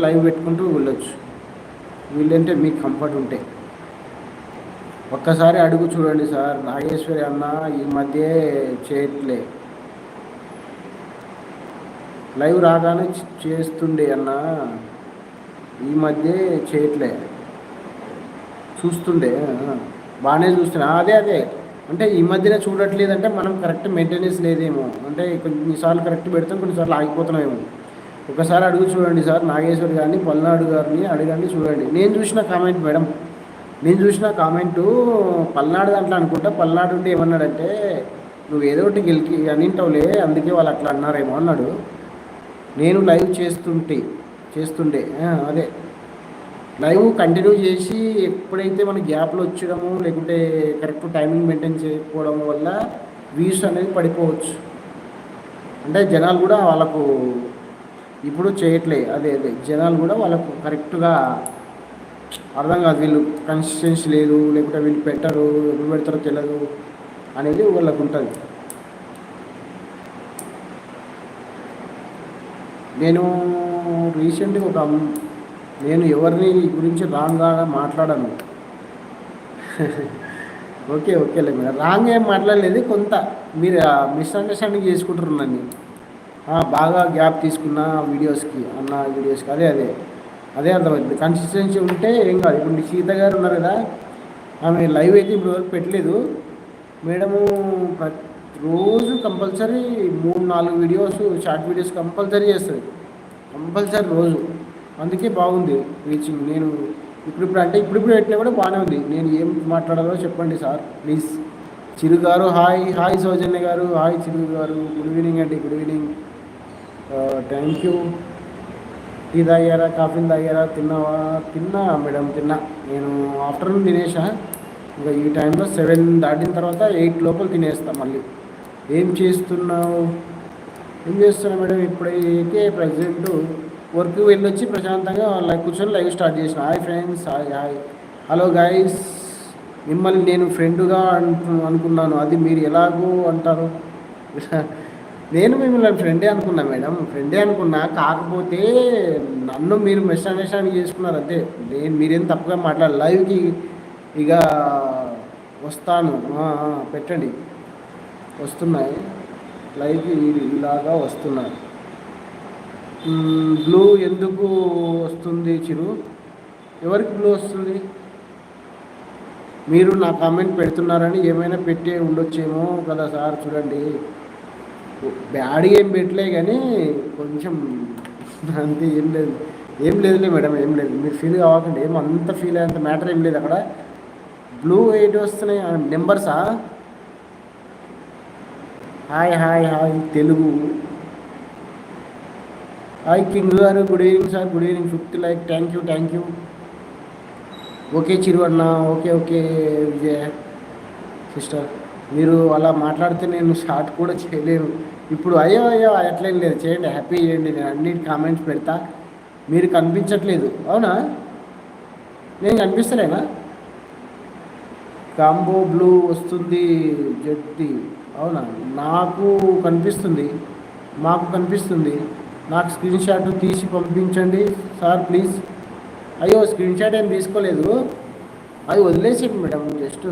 Live పెట్టుకుంటూ వెళ్ళొచ్చు. వీళ్ళంటే మీకు కంఫర్ట్ ఉంటే ఒక్కసారి అడుగు చూడండి సార్. నాగేశ్వరి అన్న ఈ మధ్య చేయట్లే, లైవ్ రాగానే చేస్తుండే అన్న, ఈ మధ్య చేయట్లే, చూస్తుండే బాగానే చూస్తున్నా. అదే అంటే ఈ మధ్యనే చూడట్లేదంటే మనం కరెక్ట్ మెయింటెనెన్స్ లేదేమో, అంటే కొన్నిసార్లు కరెక్ట్ పెడతాం, కొన్నిసార్లు ఆగిపోతున్నామేమో. ఒకసారి అడుగు చూడండి సార్. నాగేశ్వరి గారిని, పల్నాడు గారిని అడగండి, చూడండి. నేను చూసిన కామెంట్ మేడం, నేను చూసిన కామెంటు పల్నాడు దాంట్లో అనుకుంటా. పల్నాడు ఉండి ఏమన్నాడంటే, నువ్వు ఏదో ఒకటి గెలికి అనింటావులే, అందుకే వాళ్ళు అట్లా అన్నారేమో అన్నాడు. నేను లైవ్ చేస్తుండే అదే లైవ్ కంటిన్యూ చేసి ఎప్పుడైతే మన గ్యాప్లో వచ్చడము, లేకుంటే కరెక్ట్ టైమింగ్ మెయింటైన్ చేయకపోవడం వల్ల వ్యూస్ అనేది పడిపోవచ్చు. అంటే జనాలు కూడా వాళ్ళకు ఇప్పుడు చేయట్లే, అదే జనాలు కూడా వాళ్ళకు కరెక్ట్గా అర్థం కాదు, వీళ్ళు కన్సిస్టెన్సీ లేదు, లేకుంటే వీళ్ళు పెట్టరు, ఎప్పుడు పెడతారో తెలియదు అనేది వాళ్ళకు ఉంటుంది. నేను రీసెంట్గా నేను ఎవరిని గురించి రాంగ్గా మాట్లాడను. ఓకేలే మేడం, రాంగ్ ఏం మాట్లాడలేదు. కొంత మీరు మిస్అండర్స్టాండింగ్ చేసుకుంటారు నన్ను. బాగా గ్యాప్ తీసుకున్న వీడియోస్కి అదే అర్థమైంది. కన్సిస్టెన్సీ ఉంటే ఏం కాదు. ఇప్పుడు సీత గారు ఉన్నారు కదా, ఆమె లైవ్ అయితే ఇప్పుడు వరకు పెట్టలేదు. మేడము రోజు compulsory 3-4 videos, short videos compulsory చేస్తుంది, కంపల్సరీ రోజు. అందుకే బాగుంది రీచింగ్. నేను ఇప్పుడు ఇప్పుడు పెట్టినా కూడా బాగానే ఉంది. నేను ఏం మాట్లాడాలో చెప్పండి సార్ ప్లీజ్. చిరు గారు హాయ్ సౌజన్య గారు, హాయ్ చిరు గారు, గుడ్ ఈవినింగ్ అండి. Good evening, thank you. Tea తాగారా, కాఫీలు తాగారా, తిన్నా మేడం, తిన్నా. నేను ఆఫ్టర్నూన్ తినేసా. ఇంకా ఈ టైంలో 7 దాటిన తర్వాత 8 లోపల తినేస్తా. మళ్ళీ ఏం చేస్తున్నా మేడం? ఇప్పుడైతే ప్రజెంట్ వర్క్ వెళ్ళొచ్చి ప్రశాంతంగా కూర్చొని లైవ్ స్టార్ట్ చేసిన. Hi friends, hi hello guys. మిమ్మల్ని నేను ఫ్రెండ్గా అనుకున్నాను, అది మీరు ఎలాగో అంటారు. నేను మిమ్మల్ని ఫ్రెండే అనుకున్నా మేడం, ఫ్రెండే అనుకున్నా. కాకపోతే నన్ను మీరు మిస్అండర్స్టాండింగ్ చేసుకున్నారు అంతే. మీరేం తప్పుగా మాట్లాడాలి. లైవ్కి ఇక వస్తాను, పెట్టండి, వస్తున్నాయి లైవ్కి ఇలాగా వస్తున్నాయి. బ్లూ ఎందుకు వస్తుంది చిరు? ఎవరికి బ్లూ వస్తుంది? మీరు నా కామెంట్ పెడుతున్నారని ఏమైనా పెట్టే ఉండొచ్చేమో కదా సార్. చూడండి, బ్యాడ్ ఏం పెట్టలే కానీ కొంచెం అంతే, ఏం లేదులే మేడం, ఏం లేదు. మీరు ఫీల్ కావకండి, అంత ఫీల్ అయ్యేంత మ్యాటర్ ఏం లేదు అక్కడ. బ్లూ ఏంటి వస్తున్నాయి నెంబర్సా? హాయ్ తెలుగు. హాయ్ కింగ్ గారు, good evening sir. Good evening. 50 like, thank you. Okay Chiru అన్న, ఓకే విజయ సిస్టర్. మీరు అలా మాట్లాడితే నేను స్టార్ట్ కూడా చేయలేను ఇప్పుడు. అయ్యో అట్లేం లేదు, చేయండి, హ్యాపీ చేయండి. నేను అన్నిటి కామెంట్స్ పెడతా. మీరు కనిపించట్లేదు, అవునా? నేను కనిపిస్తలేనా? కాంబో బ్లూ వస్తుంది జడ్ది, అవునా? నాకు కనిపిస్తుంది, మాకు కనిపిస్తుంది. నాకు స్క్రీన్ షాట్ తీసి పంపించండి సార్ ప్లీజ్. అయ్యో స్క్రీన్ షాట్ ఏం తీసుకోలేదు, అది వదిలేసేయండి మేడం. జస్ట్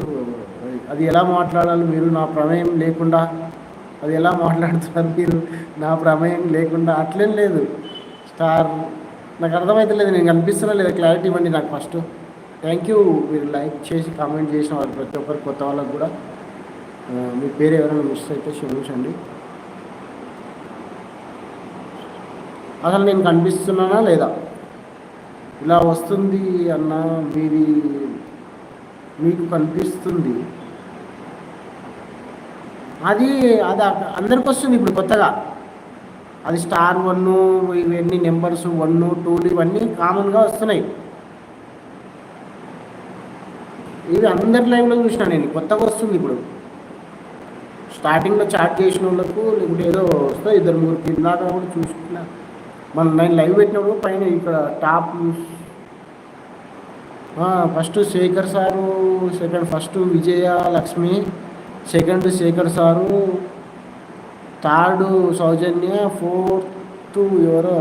అది ఎలా మాట్లాడాలి మీరు నా ప్రమేయం లేకుండా, అది ఎలా మాట్లాడుతున్నారు మీరు నా ప్రమేయం లేకుండా? అట్లేం లేదు స్టార్, నాకు అర్థమైతే లేదు. నేను కనిపిస్తున్నా లేదా? క్లారిటీ ఇవ్వండి నాకు ఫస్ట్. Thank you. మీరు లైక్ చేసి కామెంట్ చేసిన వాళ్ళు ప్రతి ఒక్కరు, కొత్త వాళ్ళకు కూడా. మీ పేరు ఎవరైనా మిస్ అయితే క్షమించండి. అసలు నేను కనిపిస్తున్నానా లేదా? ఇలా వస్తుంది అన్న, మీకు కనిపిస్తుంది. అది అందరికి వస్తుంది ఇప్పుడు కొత్తగా. అది స్టార్ 1, ఇవన్నీ నెంబర్స్ 1, 2 ఇవన్నీ కామన్గా వస్తున్నాయి. ఇవి అందరి లైవ్లో చూసినా నేను, కొత్తగా వస్తుంది ఇప్పుడు. స్టార్టింగ్లో చాట్ చేసిన వాళ్ళకు లేకుంటే ఏదో వస్తుంది, 2-3 కిందాక కూడా చూసుకున్నా. నేను లైవ్ పెట్టినప్పుడు పైన ఇక్కడ top first Shekhar sir, first Vijaya Lakshmi, second Shekhar sir, third Soujanya, fourth ఎవరో